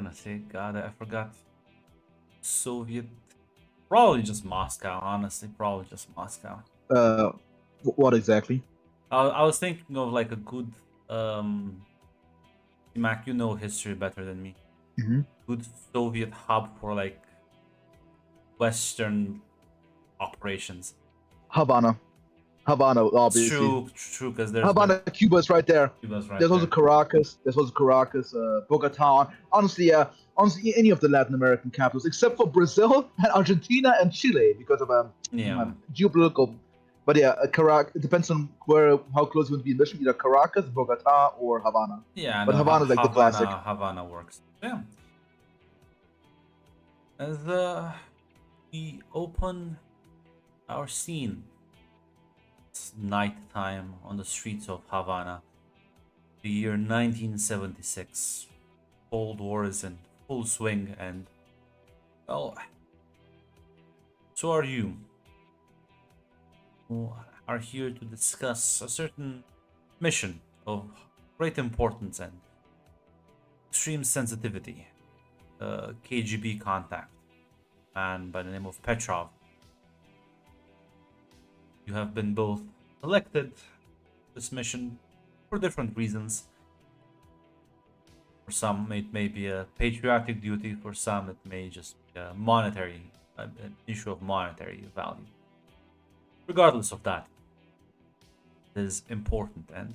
honestly. God, I forgot. Soviet. Probably just Moscow, honestly. Probably just Moscow. Uh, what exactly? I was thinking of like a good Mac, you know history better than me. Hmm. Good Soviet hub for like Western operations. Havana. Havana, It's obviously. true, true, because there's Havana, Cuba is right there. Cuba's right There's also there. Caracas. There's also Caracas, Bogota. Honestly, honestly, any of the Latin American capitals, except for Brazil and Argentina and Chile, because of Yeah, geopolitical. But yeah, Caracas. It depends on how close you want to be in mission. Either Caracas, Bogota, or Havana. yeah. But No, Havana is like the classic. Havana works. Yeah. As we open our scene, it's nighttime on the streets of Havana. The year 1976. Cold War is in full swing, and well, so are you. Who are here to discuss a certain mission of great importance and extreme sensitivity. KGB contact, man by the name of Petrov. You have been both elected to this mission for different reasons. For some, it may be a patriotic duty. For some, it may just be a monetary, an issue of monetary value. Regardless of that, it is important. And,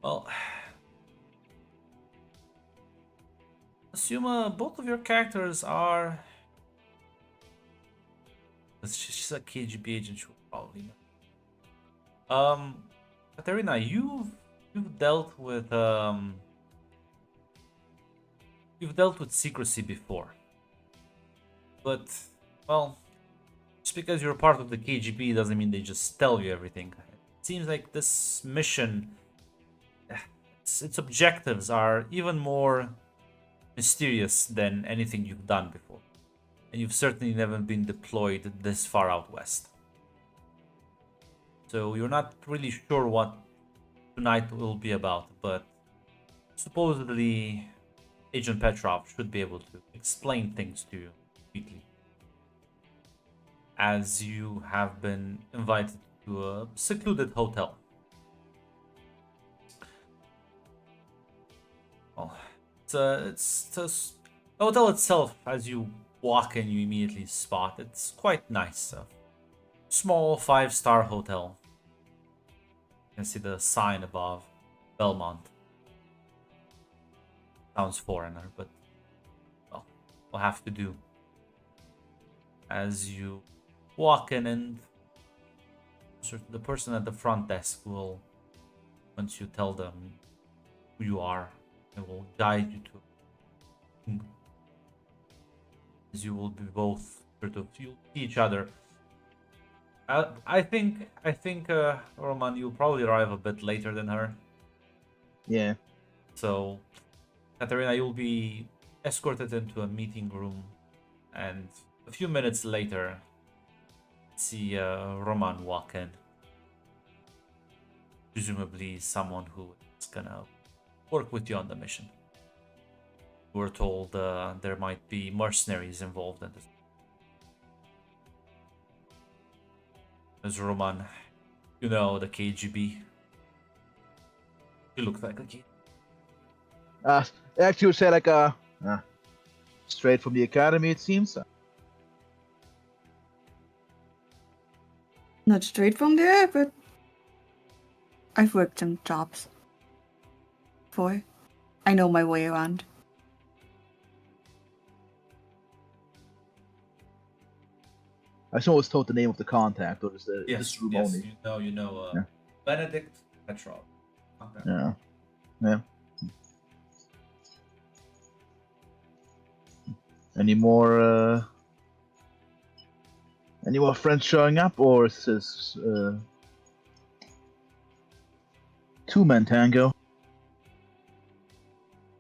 well, assume both of your characters are. She's a KGB agent, she will probably know. Katerina, you've dealt with secrecy before, but well, just because you're part of the KGB doesn't mean they just tell you everything. It seems like this mission, its objectives are even more mysterious than anything you've done before, and you've certainly never been deployed this far out west. So you're not really sure what tonight will be about, but supposedly Agent Petrov should be able to explain things to you quickly, as you have been invited to a secluded hotel. Well, the hotel itself, as you walk in, you immediately spot it's quite nice. A small 5-star hotel. You can see the sign above, Belmont. Sounds foreigner, but well, will have to do. As you walk in, and the person at the front desk will, once you tell them who you are, they will guide you to. As you will be both sort of, you'll see each other. I think Roman, you'll probably arrive a bit later than her. Yeah. So, Katerina, you'll be escorted into a meeting room, and a few minutes later, see Roman walk in. Presumably, someone who is gonna work with you on the mission. We're told there might be mercenaries involved in this. As Roman, you know the KGB. You look like a kid. Actually, would say like straight from the academy, it seems. Not straight from there, but I've worked some jobs before. I know my way around. I just always told the name of the contact, or just Yes, this room yes, only. you know, Yeah. Benedict Petrov. Okay. Yeah. Yeah. Any more friends showing up, or is this two-man tango?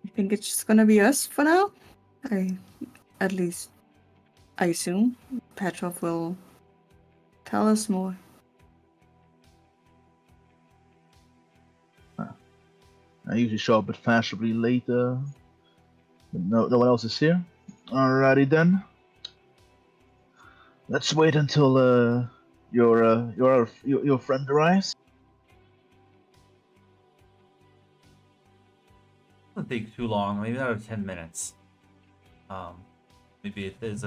I think it's just gonna be us for now. At least, I assume Petrov will tell us more. I usually show up a bit fashionably later. No one else is here. Alrighty then. Let's wait until your friend arrives. Doesn't take too long, maybe another 10 minutes. Maybe it is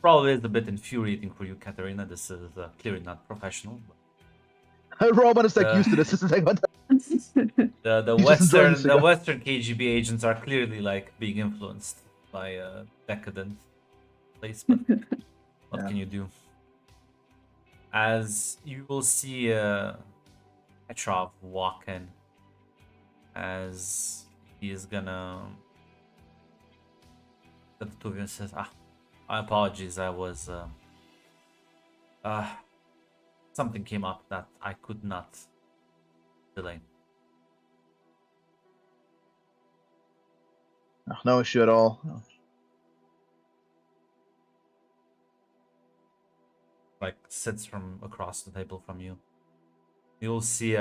probably is a bit infuriating for you, Katerina. This is clearly not professional. Roman is like used to this. This is like what The He's just enjoying the the cigar. Western KGB agents are clearly like being influenced by a decadent place, but what Yeah. can you do? As you will see Petrov walk in, as he is gonna. The two of you says, "Ah, my apologies. I was something came up that I could not delay." No issue at all. Like sits from across the table from you. You'll see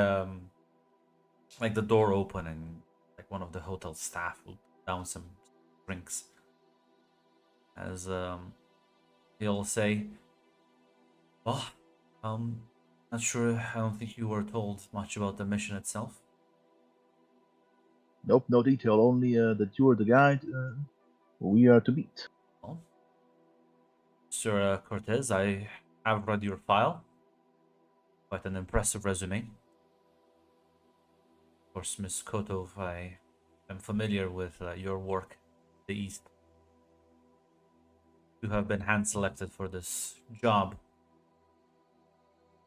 like the door open and like one of the hotel staff will down some drinks. As he'll say, "Well, not sure. I don't think you were told much about the mission itself." Nope, no detail. Only that you are the guy we are to meet. Well, Sir Cortez, I have read your file. Quite an impressive resume. Of course, Miss Kotov, I am familiar with your work in the East. You have been hand selected for this job,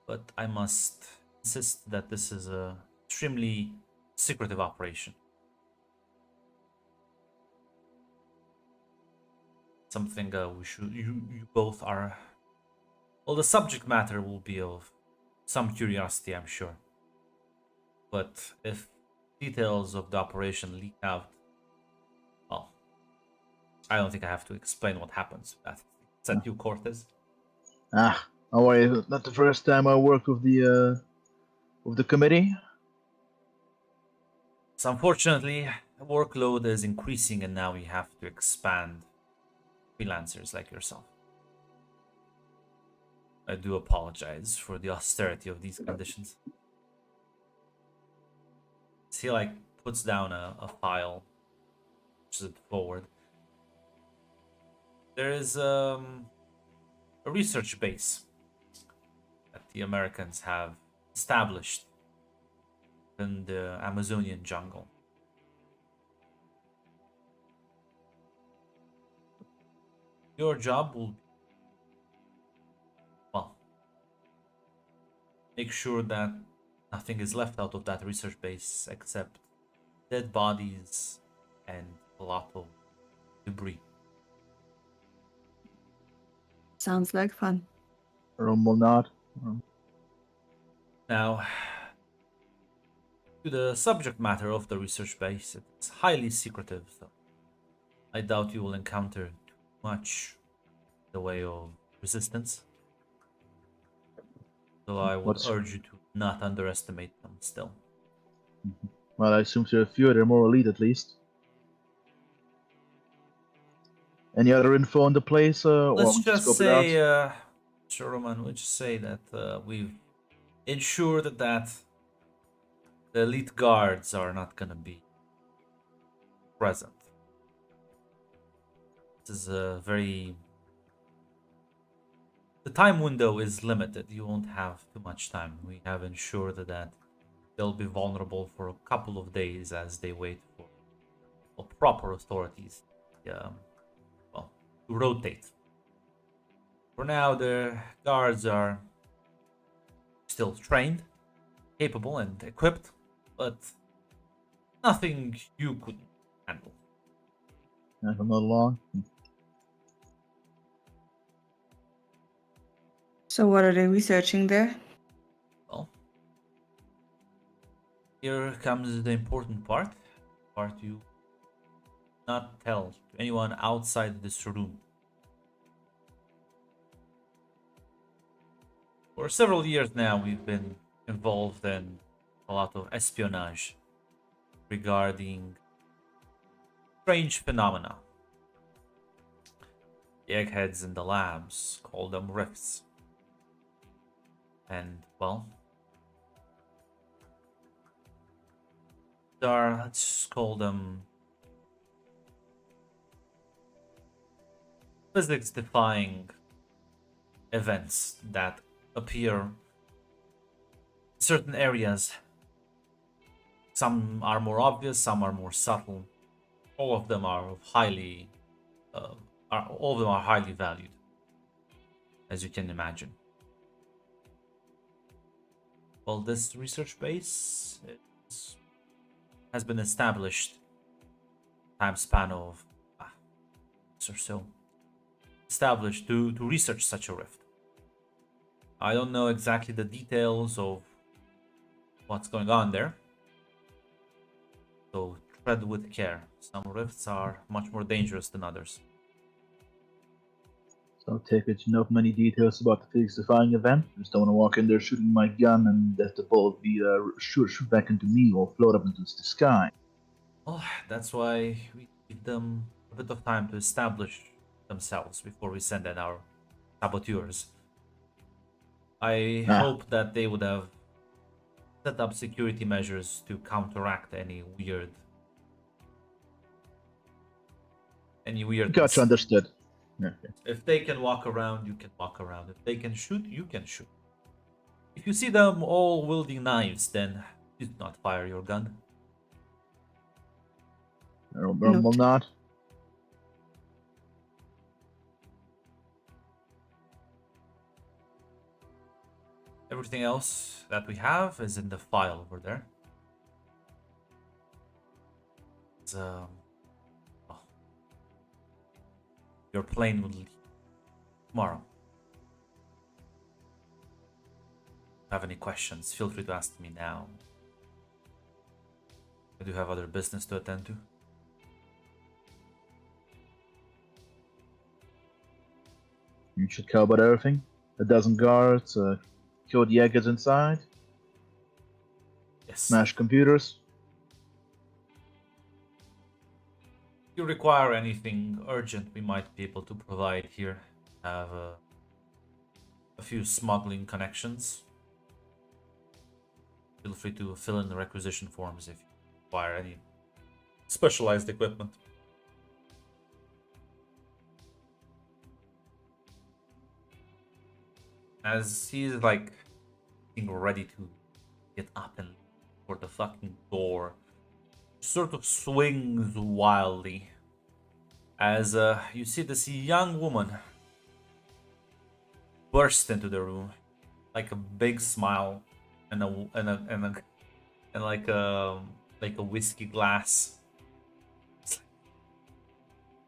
but I must insist that this is a extremely secretive operation. Something you both are. Well, the subject matter will be of some curiosity, I'm sure. But if details of the operation leak out, well, I don't think I have to explain what happens. That's at you, Cortez. Don't worry. Not the first time I work with the committee. So unfortunately, the workload is increasing, and now we have to expand freelancers like yourself. I do apologize for the austerity of these conditions. He like puts down a file, pushes it forward. There is a research base that the Americans have established in the Amazonian jungle. Your job will be, well, make sure that nothing is left out of that research base except dead bodies and a lot of debris. Sounds like fun. Rome will not. Now, to the subject matter of the research base, it's highly secretive, so I doubt you will encounter too much in the way of resistance. So I would urge you to not underestimate them still. Well, I assume there are a few. They're more elite, at least. Any other info on the place? Let's just say, sure, Roman, let's just say that we've ensured that the elite guards are not going to be present. This is a very... The time window is limited. You won't have too much time. We have ensured that they'll be vulnerable for a couple of days as they wait for proper authorities to rotate. For now, the guards are still trained, capable, and equipped, but nothing you couldn't handle. Not long. So what are they researching there? Well, here comes the important part you not tell to anyone outside this room. For several years now, we've been involved in a lot of espionage regarding strange phenomena The eggheads in the labs call them rifts. And, well, let's call them physics-defying events that appear in certain areas. Some are more obvious, some are more subtle. All of them are highly, valued, as you can imagine. Well, this research base has been established time span of or so. Established to research such a rift. I don't know exactly the details of what's going on there, so tread with care. Some rifts are much more dangerous than others. So I take it you know of many details about the physics-defying event. I just don't want to walk in there shooting my gun and let the bullet be shoot back into me or float up into the sky. Well, that's why we give them a bit of time to establish themselves before we send in our saboteurs. I hope that they would have set up security measures to counteract any weirdness. Gotcha, understood. Okay. If they can walk around, you can walk around. If they can shoot, you can shoot. If you see them all wielding knives, then do not fire your gun. Will not. Everything else that we have is in the file over there. Your plane will leave tomorrow. If you have any questions, feel free to ask me now. I do have other business to attend to. You should care about everything. A dozen guards, kill the eggers inside, Yes. smash computers. If you require anything urgent, we might be able to provide here. Have a few smuggling connections. Feel free to fill in the requisition forms if you require any specialized equipment. As he's like getting ready to get up and for the fucking door, sort of swings wildly as you see this young woman burst into the room, like a big smile and like a whiskey glass. It's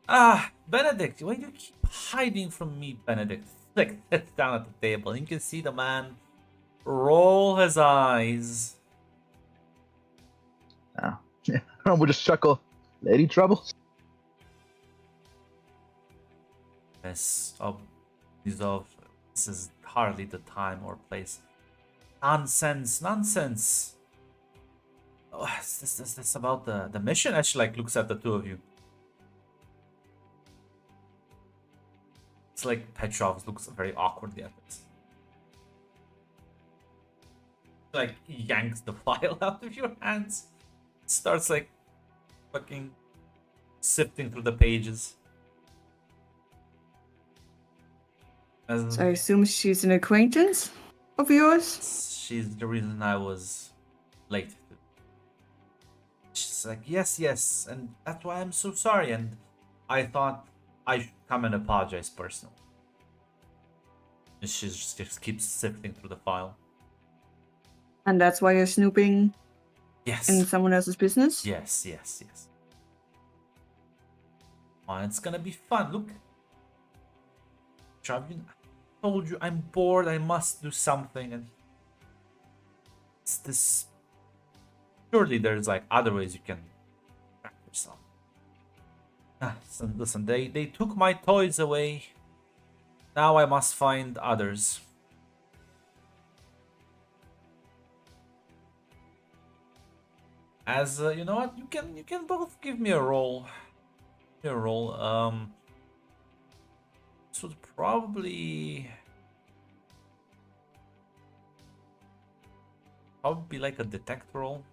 like, Benedict, why do you keep hiding from me, Benedict? Like, sits down at the table, and you can see the man roll his eyes. We'll just chuckle. Lady trouble? This is hardly the time or place. Nonsense. Oh, is this about the mission? Actually, like, looks at the two of you. It's like Petrov looks very awkwardly at this. Like, yanks the file out of your hands. Starts like fucking sifting through the pages. So I assume she's an acquaintance of yours? She's the reason I was late. She's like, yes, and that's why I'm so sorry. And I thought I should come and apologize personally. And she just keeps sifting through the file. And that's why you're snooping Yes. in someone else's business? Yes. Oh, it's gonna be fun. Look. Travian, I told you I'm bored. I must do something. And it's this. Surely there's like other ways you can track yourself. So listen, they took my toys away. Now I must find others. As you know what, you can both give me a roll. This would probably be like a detect roll.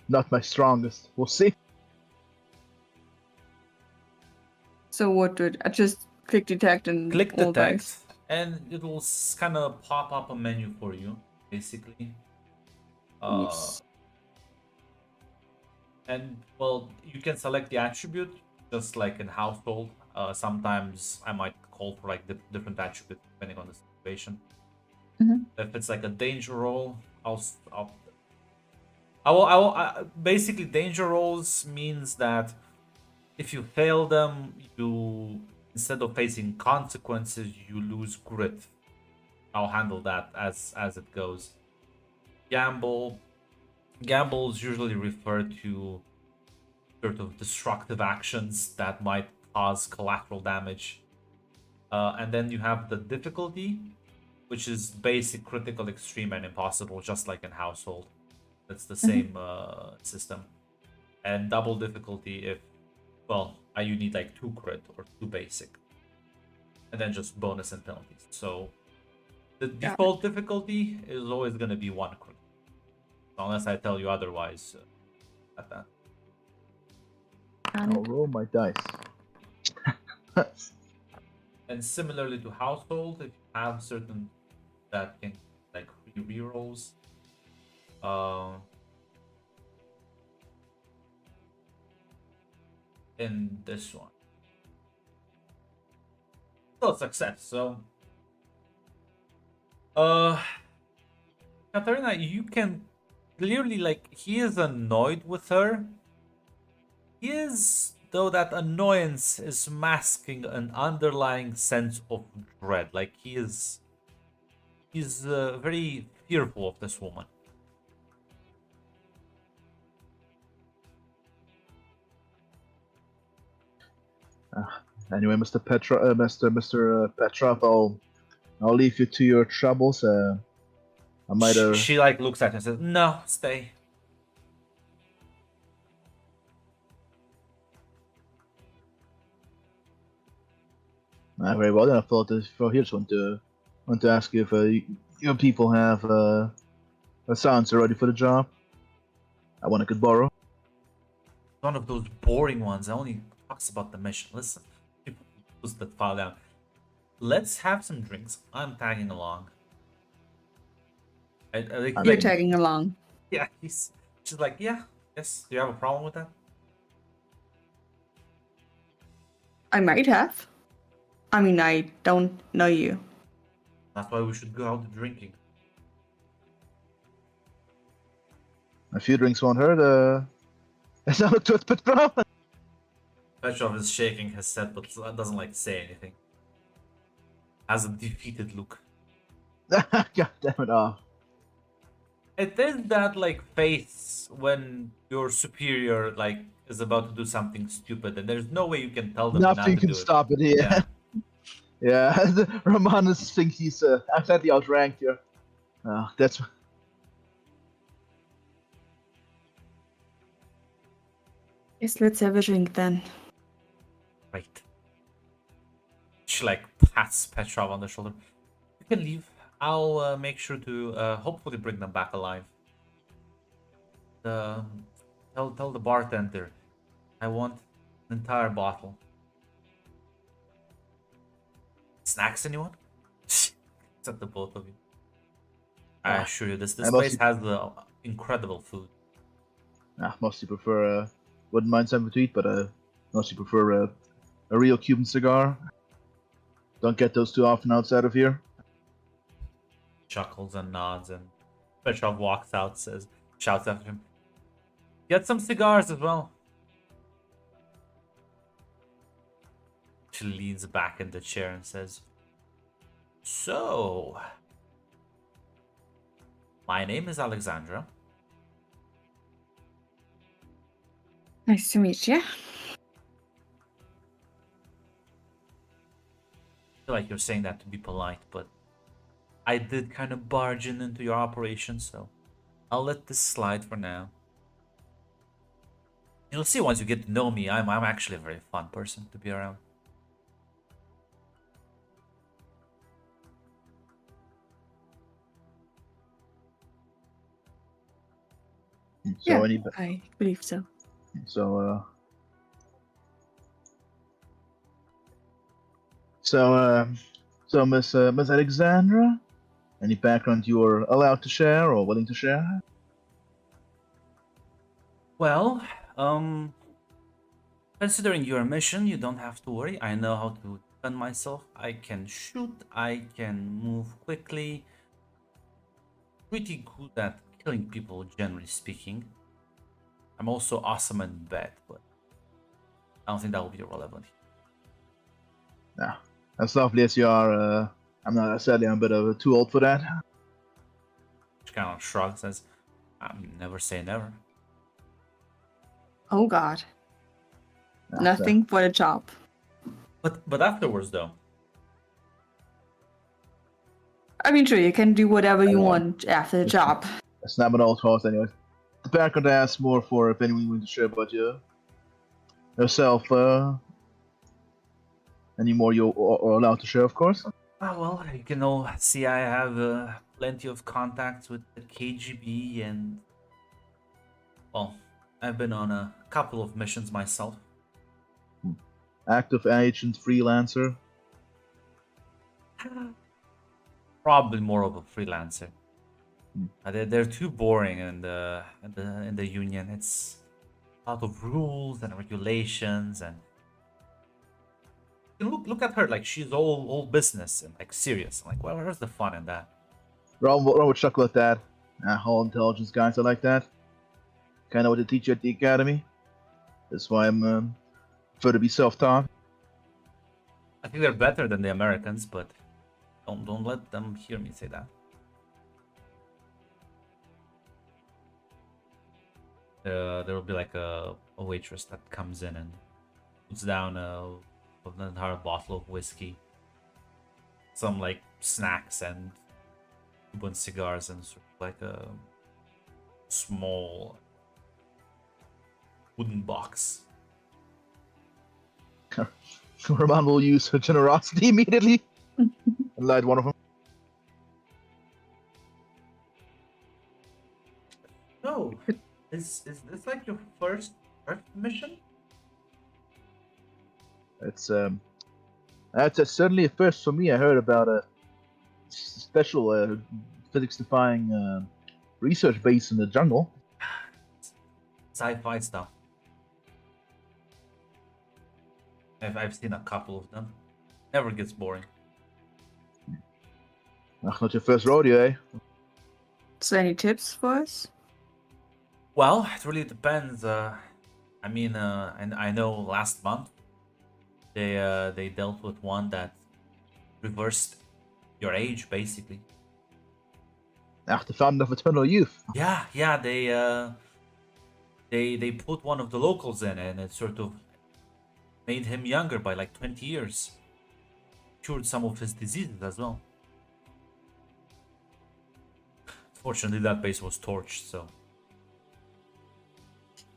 Not my strongest. We'll see. So what would I just click detect and Click all detect, dice? and it'll kind of pop up a menu for you, basically. Yes. And well, you can select the attribute just like in household. Sometimes I might call for like different attributes depending on the situation. Mhm. If it's like a danger roll, I will basically danger rolls means that if you fail them, you instead of facing consequences, you lose grit. I'll handle that as it goes. Gamble. Gambles usually refer to sort of destructive actions that might cause collateral damage. And then you have the difficulty, which is basic, critical, extreme, and impossible, just like in household. It's the same system. And double difficulty if, well, you need like 2 crit or 2 basic. And then just bonus and penalties. So the Got it. default difficulty is always going to be 1 crit. Unless I tell you otherwise at that. Got I'll it. roll my dice. And similarly to household, if you have certain that can like rerolls, in this one, still success. So, Katarina, you can clearly like he is annoyed with her. He is, though that annoyance is masking an underlying sense of dread. Like he's very fearful of this woman. Anyway, Mr. Petrov, I'll leave you to your troubles. I might She like looks at him and says, "No, stay." Very well. Then I thought this for here. Just want to ask you if your people have a silencer ready for the job. I want I could borrow. One of those boring ones that only talks about the mission. Listen, people put that file down. Let's have some drinks. I'm tagging along. You're tagging along. Yeah, she's like, yeah, yes. Do you have a problem with that? I might have. I mean, I don't know you. That's why we should go out drinking. A few drinks won't hurt. Let's not look towards Petrov. Petrov is shaking his head, but doesn't like say anything. Has a defeated look. God damn it! Oh. It is that like face when your superior like is about to do something stupid, and there's no way you can tell them not Nothing to can do stop it here. Yeah. Yeah, Romanus thinks he's slightly outranked here. That's Yes, let's have a drink then. Right. She like pats Petrov on the shoulder. You can leave. I'll make sure to hopefully bring them back alive. Tell the bartender I want an entire bottle. Snacks, anyone? Except the both of you. I assure you, this I place mostly- has incredible food. mostly prefer. Wouldn't mind something to eat, but mostly prefer a real Cuban cigar. Don't get those too often outside of here. Chuckles and nods, and Petrov walks out, shouts after him, "Get some cigars as well." She leans back in the chair and says, "So, my name is Alexandra. Nice to meet you. I feel like you're saying that to be polite, but I did kind of barge into your operation, so I'll let this slide for now. You'll see once you get to know me, I'm actually a very fun person to be around." So Yeah, any I believe so. so so Miss Alexandra, any background you are allowed to share or willing to share? Well, considering your mission, you don't have to worry. I know how to defend myself. I can shoot. I can move quickly. Pretty good at killing people, generally speaking. I'm also awesome in bed, but I don't think that will be relevant. Yeah, as lovely as you are, I'm not sadly I'm a bit of too old for that. She kind of shrugs, says, never say never. Oh God, Yeah, nothing but a job. But afterwards, though, I mean, sure, you can do whatever you know. want after the job. It's not an old horse anyway. The background I asked more for if anyone wants to share about yourself. Any more you are allowed to share, of course. well, you can all see I have plenty of contacts with the KGB, and well, I've been on a couple of missions myself. Active agent, freelancer. Probably more of a freelancer. Hmm. They're too boring in the union. It's a lot of rules and regulations, and you look at her like she's all business and like serious. I'm like, well, where's the fun in that? Ron would chuckle at that. All intelligence guys are like that. Kind of what they teach you at the academy. That's why I'm prefer to be self-taught. I think they're better than the Americans, but don't let them hear me say that. There will be like a waitress that comes in and puts down an entire bottle of whiskey, some like snacks and Cuban cigars, and sort of like a small wooden box. Roman will use her generosity immediately and light one of them. No, is this like your first Earth mission? It's that's certainly a first for me. I heard about a special physics-defying research base in the jungle. Sci-fi stuff. I've seen a couple of them. Never gets boring. Not your first rodeo, eh? So, any tips for us? Well, it really depends. I mean, and I know last month they dealt with one that reversed your age, basically. The fountain of eternal youth. Yeah, they put one of the locals in, and it sort of made him younger by like 20 years. Cured some of his diseases as well. Fortunately, that base was torched, so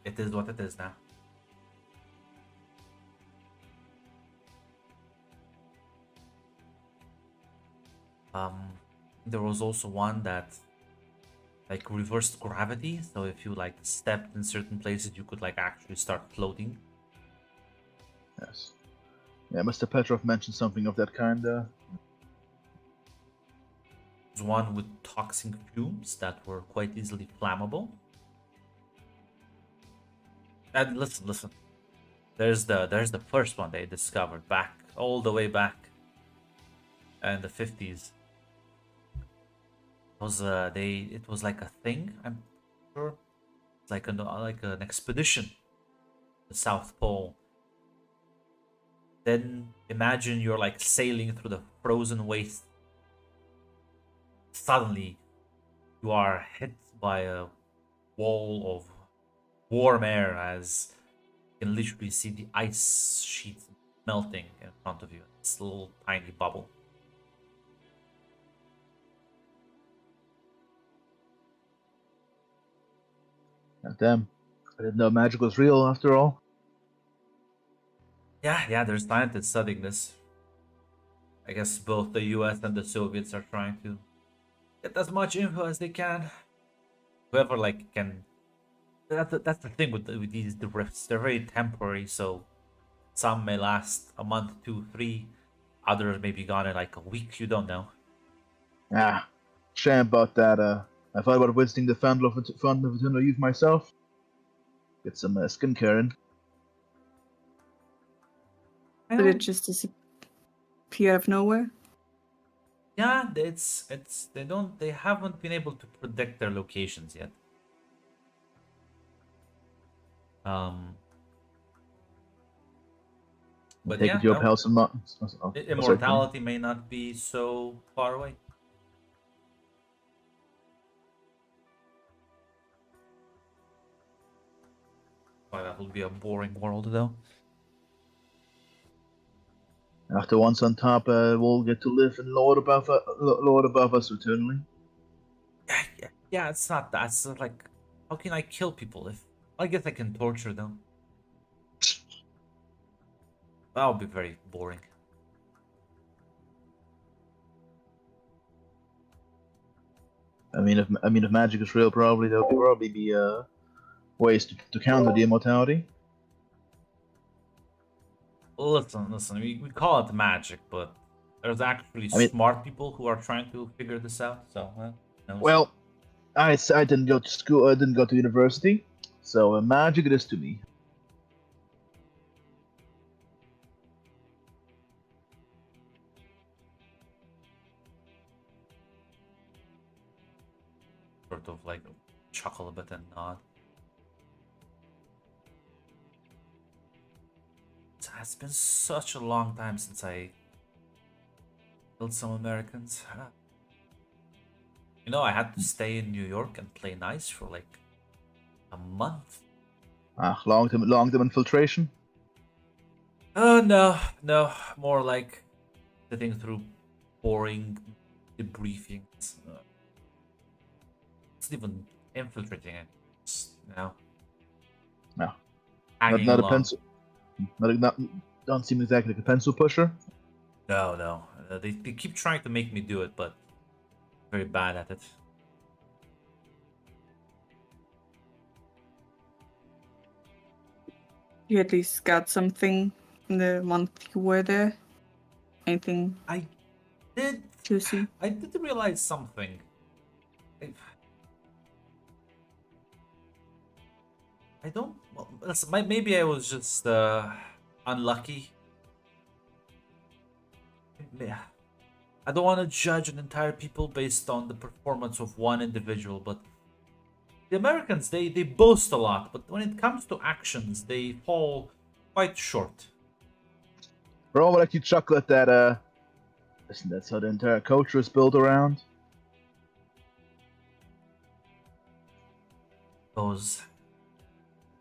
it is what it is now. There was also one that like reversed gravity, so if you like stepped in certain places, you could like actually start floating. Yes. Yeah, Mr. Petrov mentioned something of that kind. There's one with toxic fumes that were quite easily flammable. And listen. There's the first one they discovered back all the way back in the 50s. It was like a thing, I'm sure. It's like an expedition to the South Pole. Then imagine you're like sailing through the frozen waste. Suddenly you are hit by a wall of warm air as you can literally see the ice sheet melting in front of you. It's a little tiny bubble. Damn. I didn't know magic was real after all. Yeah, there's scientists studying this. I guess both the US and the Soviets are trying to get as much info as they can. Whoever like can That's the thing with these the rifts. They're very temporary, so some may last a month, two, three. Others may be gone in like a week. You don't know. Ah, shame about that. I thought about visiting the Fountain of Eternal Youth myself. Get some skincare in. I Did it don't. just disappear out of nowhere? Yeah, it's they haven't been able to predict their locations yet. Um, I but take it yeah, you up no, House and sorry, Tony. immortality may not be so far away. Why that will be a boring world though. After once on top, we'll get to live and lord above us eternally. Yeah, it's not that. It's not like, how can I kill people if I guess I can torture them? That would be very boring. If magic is real, there'll probably be ways to counter the immortality. Listen. We call it magic, but there's actually I mean, smart people who are trying to figure this out. So, who knows? well, I didn't go to school. I didn't go to university, so magic it is to me. Sort of like chuckle a bit and nod. It's been such a long time since I killed some Americans. You know, I had to stay in New York and play nice for like a month. Ah, long term infiltration. Oh no, more like sitting through boring debriefings. It's not even infiltrating it. No, No, hanging not a along. pencil. Not don't seem exactly like a pencil pusher. No. They keep trying to make me do it, but very bad at it. You at least got something in the month you were there? Anything I did. juicy? I did realize something. I, I don't. Well, maybe I was just unlucky. Yeah. I don't want to judge an entire people based on the performance of one individual, but the Americans they boast a lot, but when it comes to actions, they fall quite short. For all like you chuckle at that, listen, that's how the entire culture is built around. Those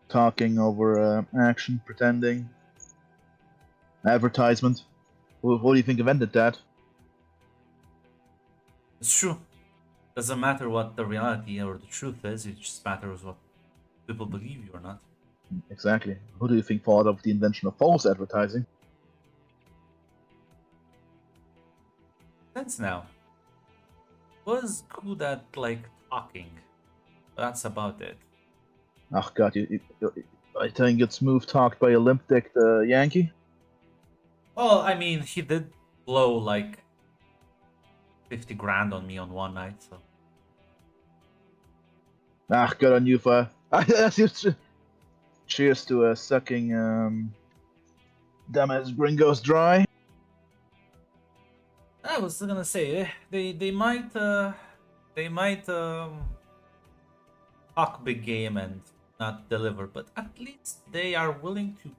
Talking over action, pretending, advertisement. What do you think invented that? it's true. Doesn't matter what the reality or the truth is. It just matters what people believe you or not. Exactly. Who do you think thought of the invention of false advertising? Sense now. Was good at like talking. That's about it. Oh God, I think it's smooth talked by a limp-dicked Yankee. Well, I mean, he did blow like 50 grand on me on one night, so Ah, good on you for. Cheers to sucking dumbass gringos dry. I was gonna say they might talk big game and not deliver, but at least they are willing to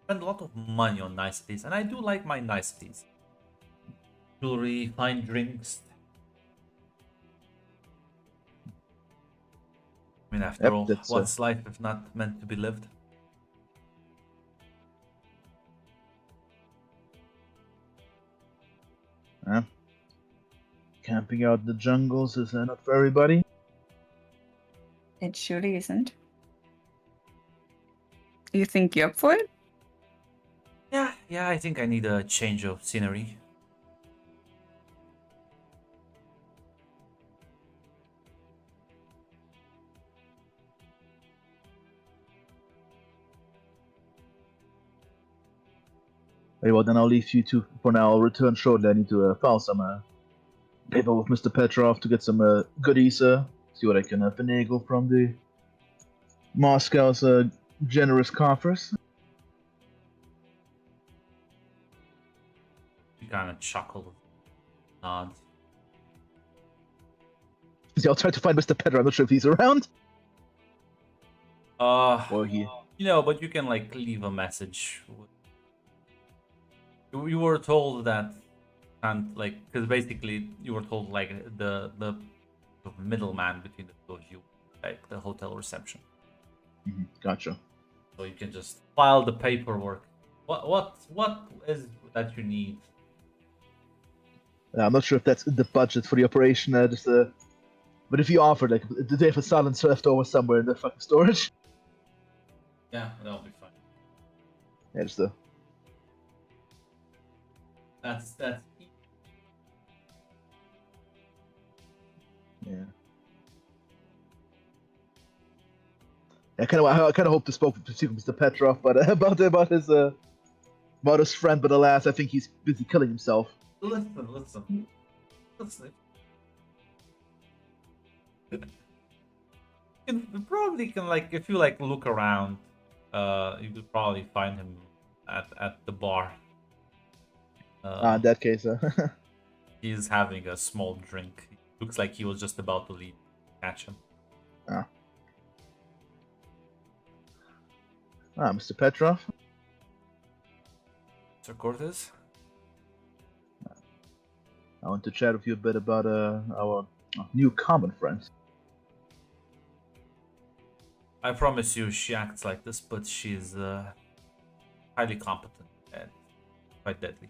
spend a lot of money on niceties, and I do like my niceties. Jewelry, fine drinks. I mean, after Yep, all, that's what's life if not meant to be lived? camping out in the jungles is not for everybody. It surely isn't. You think you're up for it? Yeah, I think I need a change of scenery. Very well, then I'll leave you two for now. I'll return shortly. I need to file some paper with Mr. Petrov to get some goodies. See what I can finagle from the Moscow's generous coffers. He kind of chuckled, nods. See, I'll try to find Mr. Petrov. I'm not sure if he's around. Or he. You know, but you can like leave a message. You were told that, and like, because basically you were told like the middleman between the two of you, like the hotel reception. Gotcha. So you can just file the paperwork. What is that you need? I'm not sure if that's in the budget for the operation. But if you offered, like, do they have a silencer left over somewhere in the fucking storage? Yeah, that'll be fine. Yeah, just That's yeah. I kind of hope to speak with Mr. Petrov, but about his friend. But alas, I think he's busy killing himself. Listen. You probably can, like, if you like look around, you could probably find him at the bar. In that case, He's having a small drink. Looks like he was just about to leave. Catch him. Mr. Petrov. Sir Cortez? I want to chat with you a bit about our new common friend. I promise you she acts like this, but she's highly competent and quite deadly.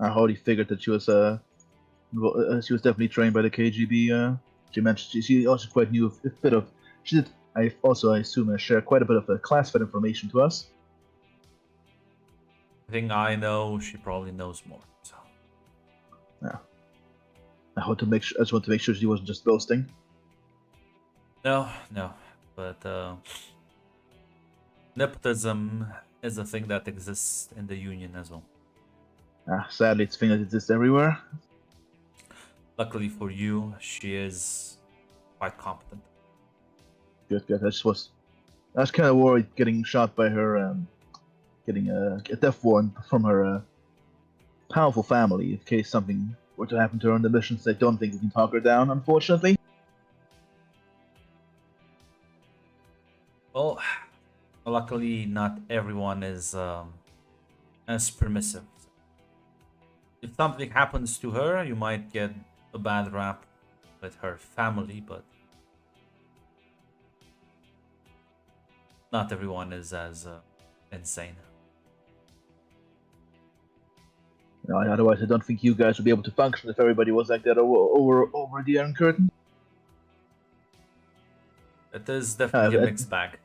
I already figured that she was definitely trained by the KGB. She mentioned she also quite knew a bit of. She did. I assume share quite a bit of classified information to us. I think I know. She probably knows more. So. Yeah. I just want to make sure she wasn't just boasting. No, but nepotism is a thing that exists in the Union as well. Sadly, it's a thing that exists everywhere. Luckily for you, she is quite competent. Good. I was kind of worried getting shot by her, getting a death warrant from her powerful family in case something were to happen to her on the missions. I don't think we can talk her down, unfortunately. Well, luckily, not everyone is as permissive. If something happens to her, you might get a bad rap with her family, but not everyone is as insane. Otherwise, I don't think you guys would be able to function if everybody was like that over the Iron Curtain. It is definitely a mixed bag.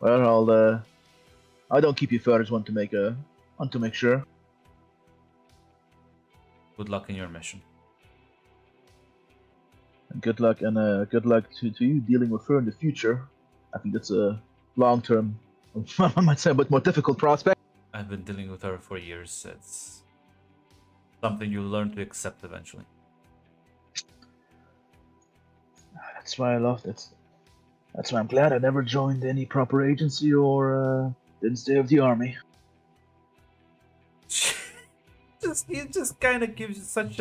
Well, I don't keep you further. Just want to make sure. Good luck in your mission. And good luck to you dealing with her in the future. I think that's a long-term, I might say, a bit more difficult prospect. I've been dealing with her for years. It's something you learn to accept eventually. That's why I loved it. That's why I'm glad I never joined any proper agency or didn't stay with the army. He just kind of gives you such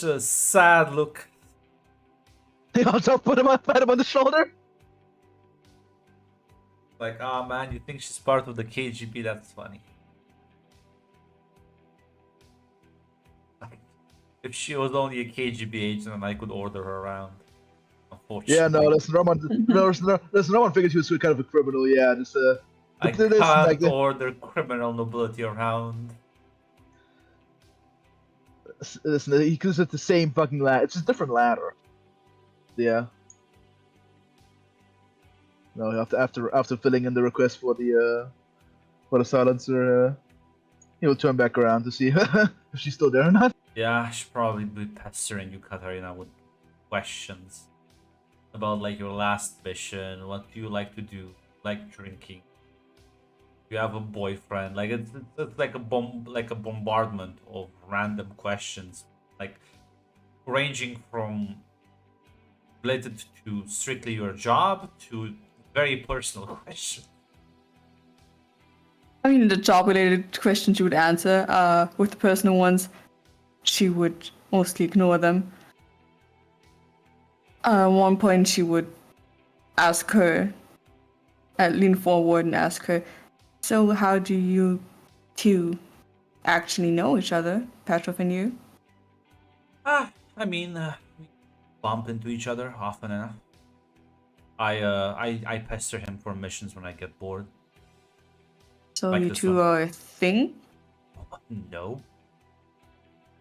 a sad look. I'll pat him on the shoulder. Like, oh man, you think she's part of the KGB? That's funny. Like, if she was only a KGB agent, then I could order her around. Unfortunately. Yeah, no, listen, no one figured she was kind of a criminal. Yeah, just I can't order criminal nobility around. Listen, because it's the same fucking ladder. It's just a different ladder. Yeah. No, after filling in the request for the silencer, he'll turn back around to see if she's still there or not. Yeah, she'll probably be pestering you, Katarina, with questions. about like your last mission. What do you like to do? Like drinking? You have a boyfriend? Like it's like a bombardment of random questions, like ranging from related to strictly your job to very personal questions. I mean, the job-related questions she would answer. With the personal ones, she would mostly ignore them. At one point, she would ask her, lean forward and ask her, "So, how do you two actually know each other, Petrov and you?" I mean, we bump into each other often enough. I pester him for missions when I get bored, So like you this two one. are a thing? No,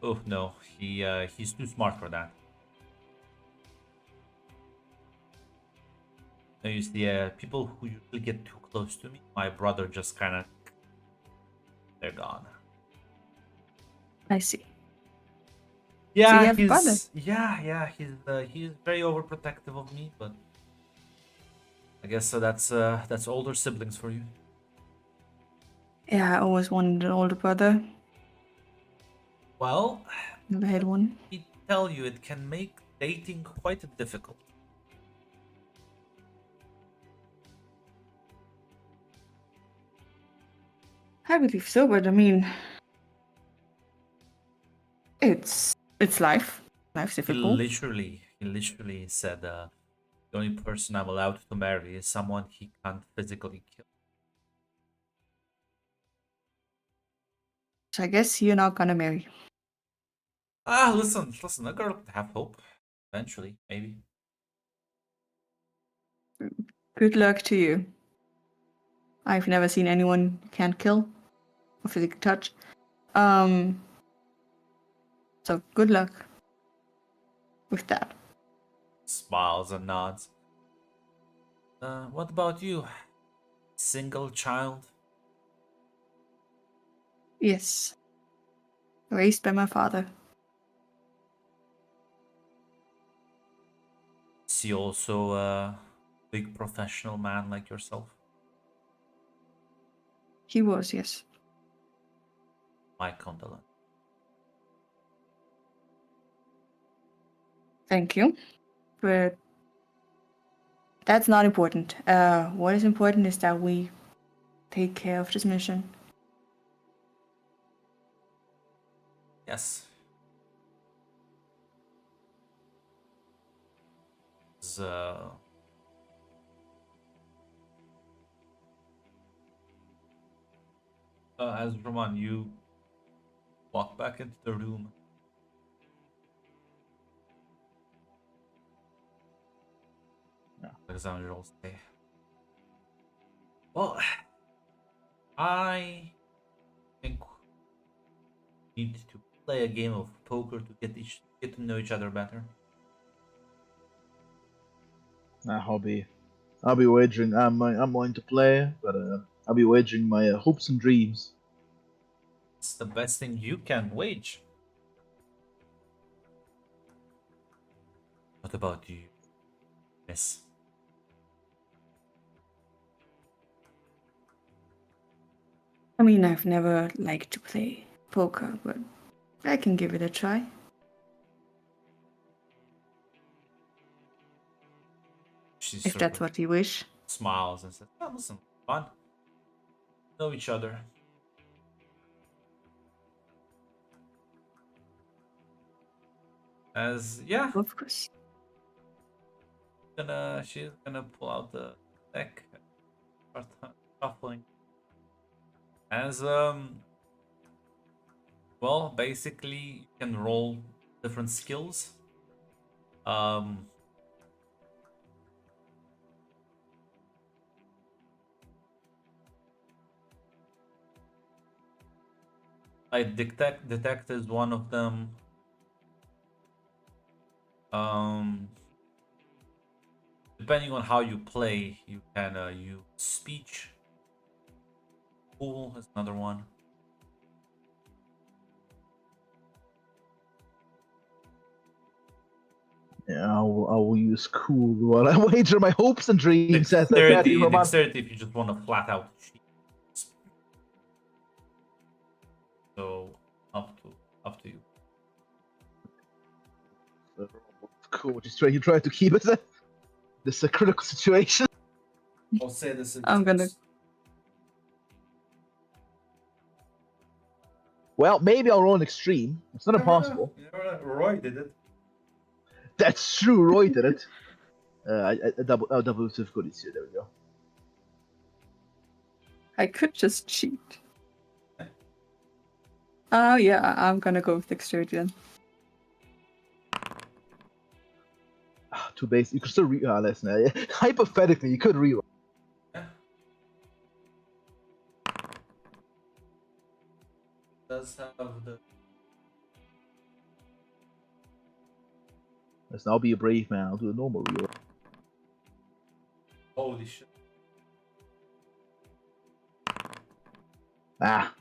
oh no, he's too smart for that. No, you see, people who usually get too close to me, my brother just kind of, they're gone. I see. So you Yeah, have a brother? he's very overprotective of me, but I guess that's older siblings for you. Yeah, I always wanted an older brother. Well, Never had one. I tell you, it can make dating quite difficult. I believe so, but I mean, it's life. Life's difficult. He literally said, the only person I'm allowed to marry is someone he can't physically kill. So I guess you're not gonna marry. Listen, a girl could have hope. Eventually, maybe. Good luck to you. I've never seen anyone you can't kill or physically touch. Um, so good luck with that. Smiles and nods. What about you? Single child? Yes, raised by my father. Is he also a big professional man like yourself? He was, yes. My condolence. Thank you. But that's not important. What is important is that we take care of this mission. Yes. As, as Roman, you walk back into the room. Yeah. Alexander will say, well, I think we need to play a game of poker to get to know each other better. I'll be wagering. I'm willing to play, but I'll be wagering my hopes and dreams. It's the best thing you can wage. What about you, miss? I mean, I've never liked to play poker, but I can give it a try. She If sort that's of what you wish. smiles and says, oh, listen, fun. Know each other. As yeah, Of course. she's gonna pull out the deck, start shuffling. As well, basically you can roll different skills. Um, like detect is one of them. Um, depending on how you play, you can use speech. Cool is another one. Yeah, I will use cool while I wager my hopes and dreams at the Matthew Roman. Dexterity if you just want to flat out cheat. So up to you. Cool. Just you try to keep it this a critical situation. I'll say this is I'm gonna. Well, maybe I'll roll an extreme. It's not impossible. Roy did it. That's true. Roy did it. I double difficulties here. There we go. I could just cheat. Oh yeah, I'm gonna go with dexterity then. Two base. You could still listen. Hypothetically, you could reroll. Does have the Listen, I'll be a brave man. I'll do a normal reroll. holy shit. Ah,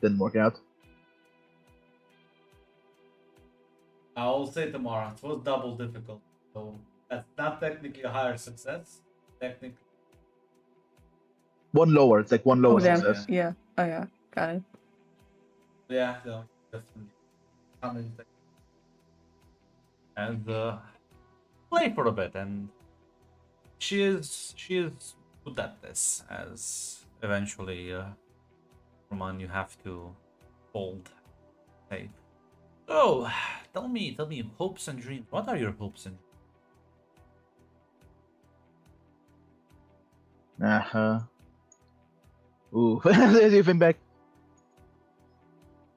didn't work out. I'll say tomorrow. It was double difficult. So that's not technically a higher success. Technically. One lower. It's like one lower Oh damn. success. Yeah. Oh yeah. Got it. Yeah, no, definitely. How many things? And play for a bit, and she is good at this. As eventually, Roman, you have to fold. Hey, so tell me, hopes and dreams. What are your hopes and? Ooh, there's even back.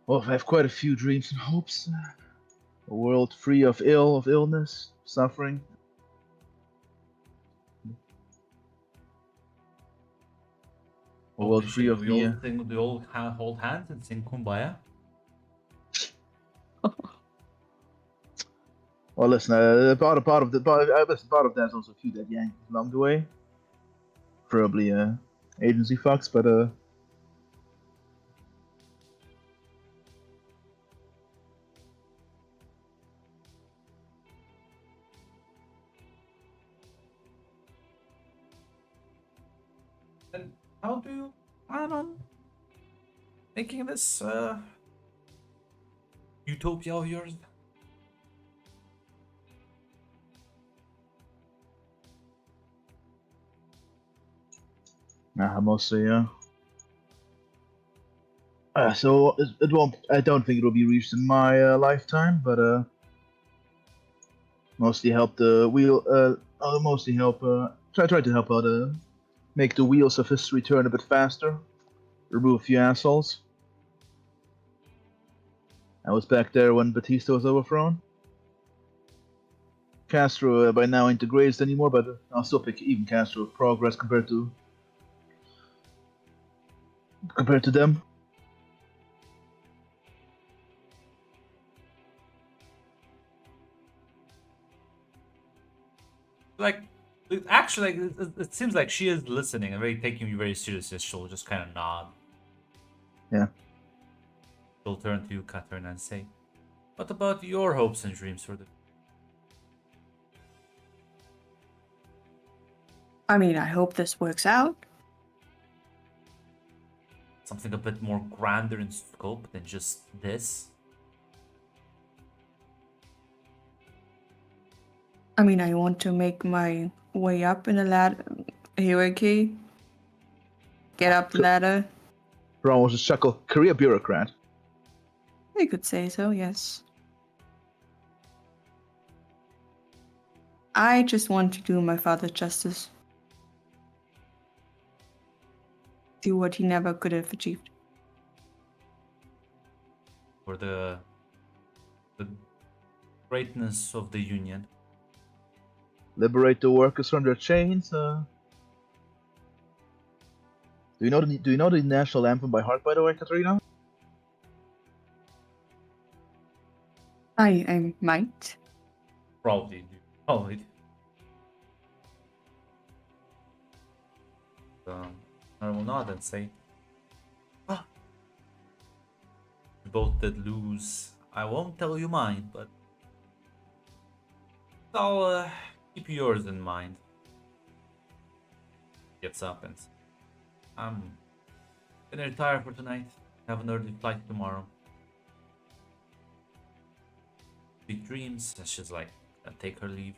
Well, I have quite a few dreams and hopes. A world free of illness, suffering. A world free of the. We all hold hands and sing Kumbaya. Well, listen. Part of that is also a few dead Yankees along the way. Probably agency fucks, but And how do you plan on making this utopia of yours? mostly so it won't. I don't think it'll be reached in my lifetime, but mostly help the wheel. I'll mostly help. Try to help out. Make the wheels of history turn a bit faster. Remove a few assholes. I was back there when Batista was overthrown. Castro by now ain't degraded anymore, but I'll still pick even Castro progress compared to them. Like, actually, it seems like she is listening and taking you very seriously. She'll just kind of nod. Yeah. She'll turn to you, Catherine, and say, "What about your hopes and dreams for the?" I mean, I hope this works out. Something a bit more grander in scope than just this. I mean, I want to make my way up in the ladder hierarchy. Get up the ladder. Ron was a chuckle. Career bureaucrat. You could say so, yes. I just want to do my father justice. Do what he never could have achieved. For the greatness of the Union. Liberate the workers from their chains. Do you know the national anthem by heart, by the way, Katrina? I might. Probably do. Probably do. I will nod and say, "Ah, we both did lose. I won't tell you mine, but I'll keep yours in mind. Gets up and I'm gonna retire for tonight. Have an early flight tomorrow. Big dreams. And she's like, take her leave.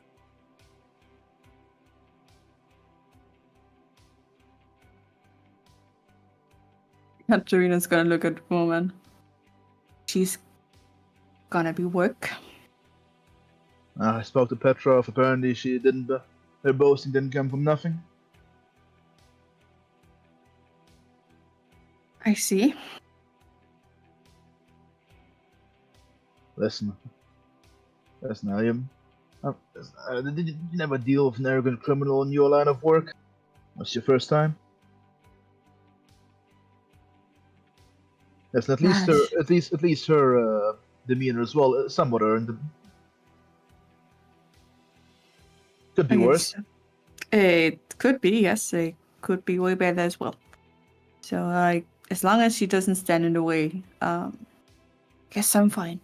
Katarina's gonna look at the woman. She's gonna be work. I spoke to Petrov. Apparently, she didn't. Her boasting didn't come from nothing. I see. Listen, did you never deal with an arrogant criminal in your line of work? That's your first time. Yes, at least her demeanor as well, somewhat earned. Could be worse. It could be, yes. It could be way better as well. So, as long as she doesn't stand in the way, guess I'm fine.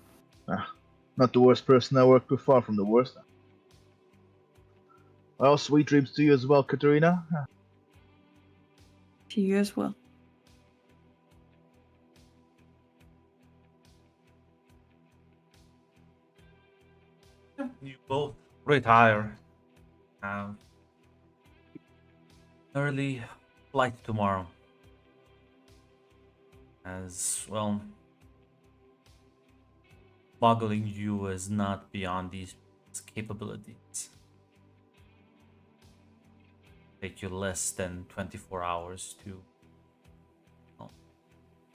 Not the worst person I worked with, far from the worst. Well, sweet dreams to you as well, Katerina. To you as well. You both retire. Have early flight tomorrow. As well, smuggling you is not beyond these capabilities. Take you less than 24 hours to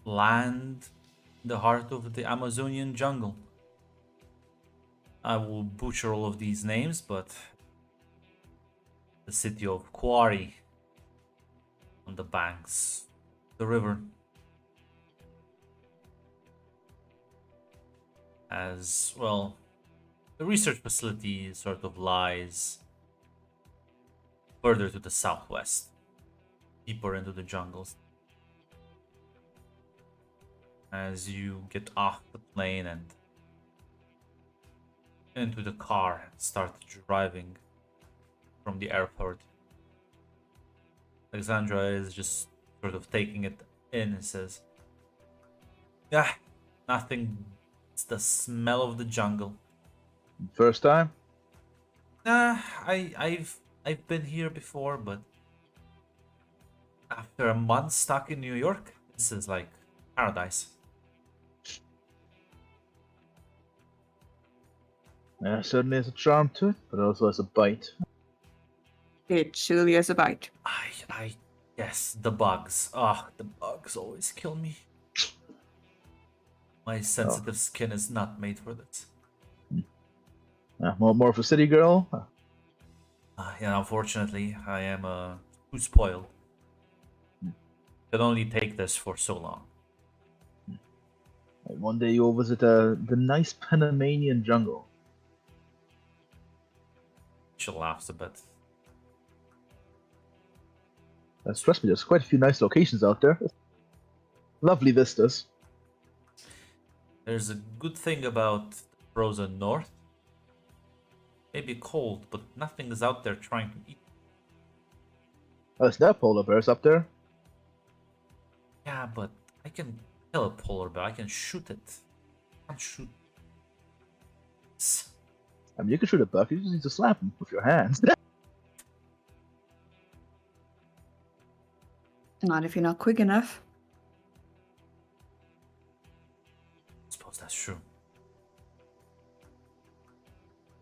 land in the heart of the Amazonian jungle. I will butcher all of these names, but the city of Quarry on the banks of the river. As well, the research facility sort of lies further to the southwest, deeper into the jungles. As you get off the plane and into the car and start driving from the airport, Alexandra is just sort of taking it in and says, "Yeah, nothing. It's the smell of the jungle." First time? I've been here before, but after a month stuck in New York, this is like paradise. Yeah, certainly has a charm to it, but also has a bite. It surely has a bite. Yes, the bugs. Ah, the bugs always kill me. My sensitive skin is not made for this. More of a city girl? Yeah, unfortunately, I am too spoiled. Can only take this for so long. One day you'll visit the nice Panamanian jungle. She laughs a bit. Trust me, there's quite a few nice locations out there. Lovely vistas. There's a good thing about the frozen north. Maybe cold, but nothing is out there trying to eat. Oh, there's no polar bears up there. Yeah, but I can kill a polar bear. I can shoot it. I can't shoot. I mean, you can shoot a buck. You just need to slap him with your hands. Not if you're not quick enough. I suppose that's true.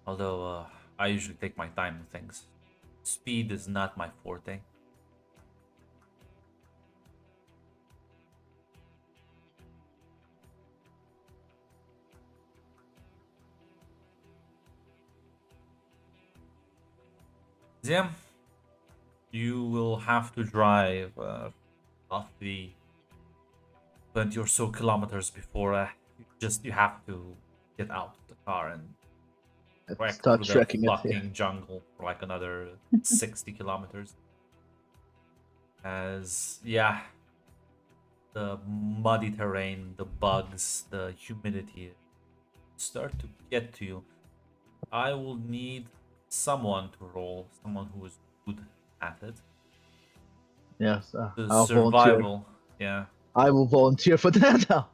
Although, I usually take my time with things. Speed is not my forte. Yeah, you will have to drive roughly 20 or so kilometers before you have to get out of the car and trek Start through trekking the it. fucking jungle for like another 60 kilometers. As yeah, the muddy terrain, the bugs, the humidity start to get to you. I will need someone to roll, someone who is good at it. Yes, The I'll volunteer. survival, yeah. I will volunteer for that now.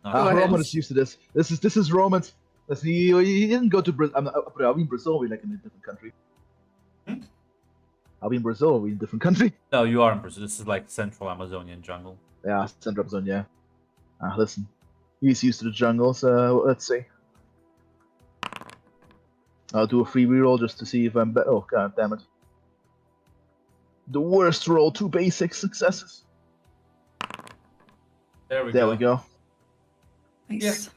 Not Go ahead. Roman is used to this. This is Roman's. He didn't go to Brazil. Are we in Brazil? Or are we like in a different country? Hmm? Are we in Brazil? Or are we in a different country? No, you are in Brazil. This is like central Amazonian jungle. Yeah, Central Zone. Yeah. Listen, he's used to the jungle. So let's see. I'll do a free reroll just to see if I'm better. Oh god damn it! The worst roll. 2 basic successes. There we There go. we go. Nice.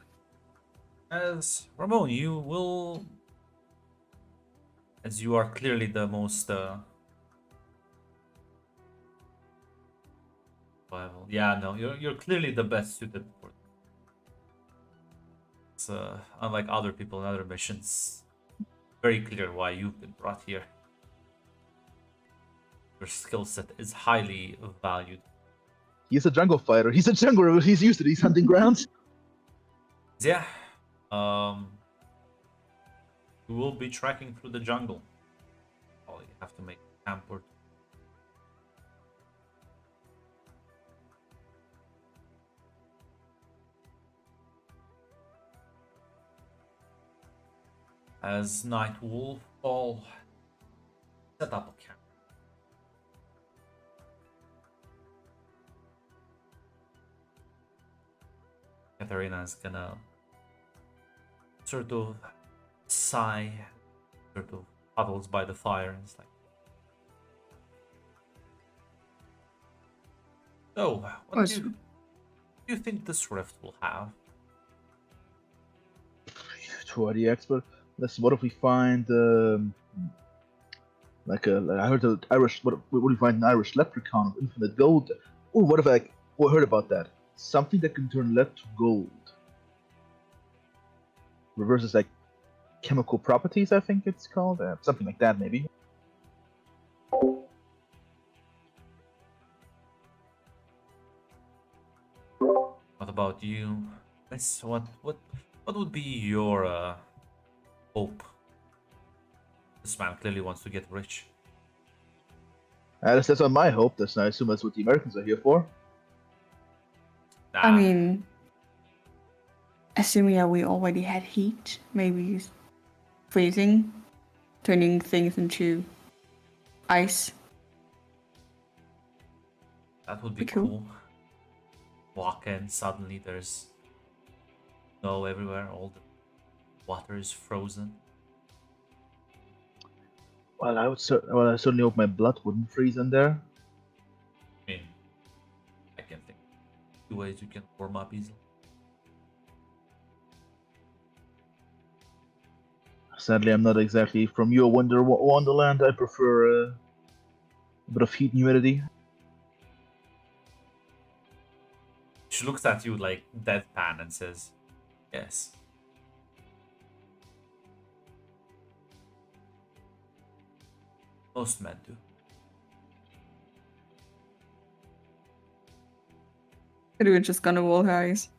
As Ramon, you will, as you are clearly the most survival. Yeah, no, you're clearly the best suited for it. It's unlike other people in other missions. Very clear why you've been brought here. Your skill set is highly valued. He's a jungle fighter. He's a jungler. He's used to these hunting grounds. Yeah. You will be trekking through the jungle. Oh, you have to make camp or as night will fall, set up a camp. Katarina is gonna sort of sigh, sort of huddles by the fire, and it's like, "So, what do you think this rift will have?" To the expert. Listen, what if we find like I heard the Irish. What do we find an Irish leprechaun of infinite gold? Oh, what if I heard about that? Something that can turn lead to gold. Reverses like chemical properties, I think it's called. Something like that, maybe. What about you? What would be your hope? This man clearly wants to get rich. That's not my hope. I assume that's what the Americans are here for. Nah, I mean, assuming that we already had heat, maybe freezing, turning things into ice. that would be Cool. cool. Walk in, suddenly there's snow everywhere. All the water is frozen. Well, I certainly hope my blood wouldn't freeze in there. I mean, I can think of 2 ways you can warm up easily. Sadly, I'm not exactly from your wonderland. I prefer a bit of heat and humidity. She looks at you like deadpan and says, "Yes." Most men do. We're just gonna roll her eyes.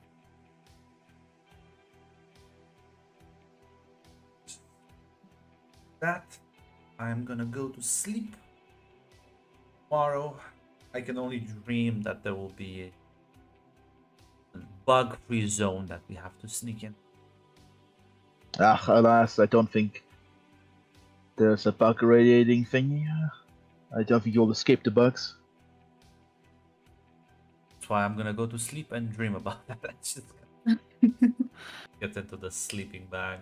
That I'm gonna go to sleep. Tomorrow, I can only dream that there will be a bug-free zone that we have to sneak in. Alas, I don't think there's a bug radiating thingy. I don't think you'll escape the bugs. That's why I'm gonna go to sleep and dream about that. Just get into the sleeping bag.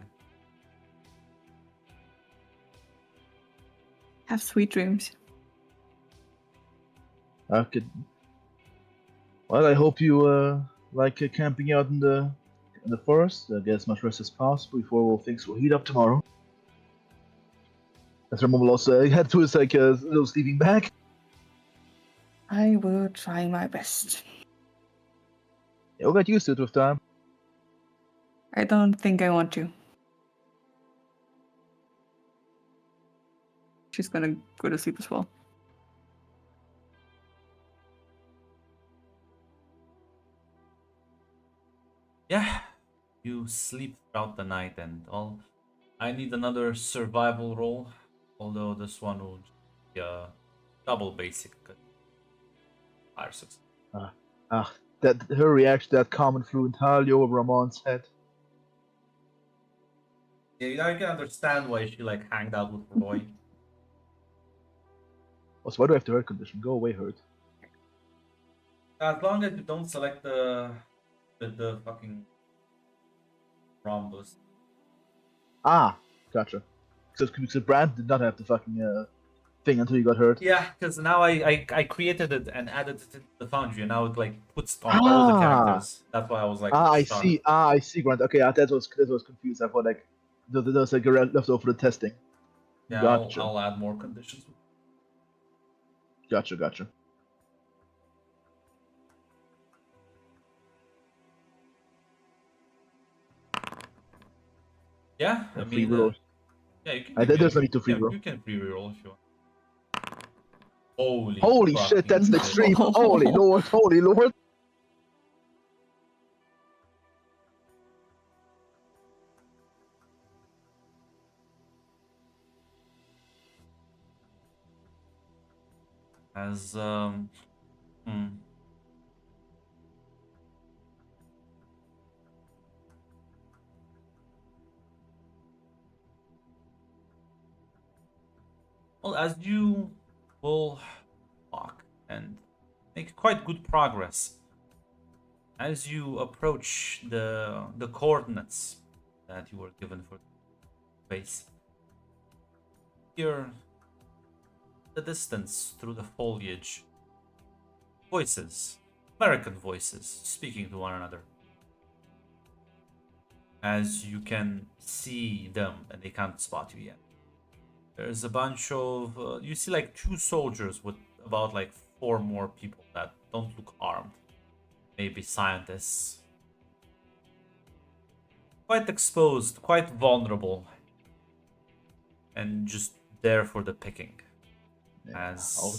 Have sweet dreams. I could. Well, I hope you like camping out in the forest. Get as much rest as possible before things will heat up tomorrow. As Ramon will also head to his little sleeping bag. I will try my best. You'll get used to it with time. I don't think I want to. She's gonna go to sleep as well. Yeah, you sleep throughout the night and all. I need another survival roll, although this one will be double basic. Fire success. That her reaction to that comment flew entirely over Ramon's head. Yeah, I can understand why she like hanged out with Roy. Also, why do I have the hurt condition? Go away, hurt. As long as you don't select the fucking rhombus. Ah, gotcha. So Brand did not have the fucking thing until you got hurt. Yeah, because now I created it and added it to the foundry, and now it like puts on all the characters. That's why I was like, I stunned. see. I see, Grant. Okay, that was confused. I thought like there was like a left over for the testing. Yeah, Gotcha. I'll add more conditions. Gotcha. Yeah, I Free mean, reroll. yeah, you can. There's no need to free roll. You can free reroll if you want. Holy shit, that's an extreme. Holy lord. As well, as you will walk and make quite good progress as you approach the coordinates that you were given for the base. Hear the distance through the foliage. Voices, American voices, speaking to one another. As you can see them and they can't spot you yet. There's a bunch of you see like 2 soldiers with about like 4 more people that don't look armed. Maybe scientists. Quite exposed, quite vulnerable. And just there for the picking. Yeah, As I'll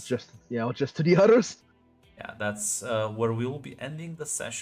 just to the others. yeah, that's where we will be ending the session.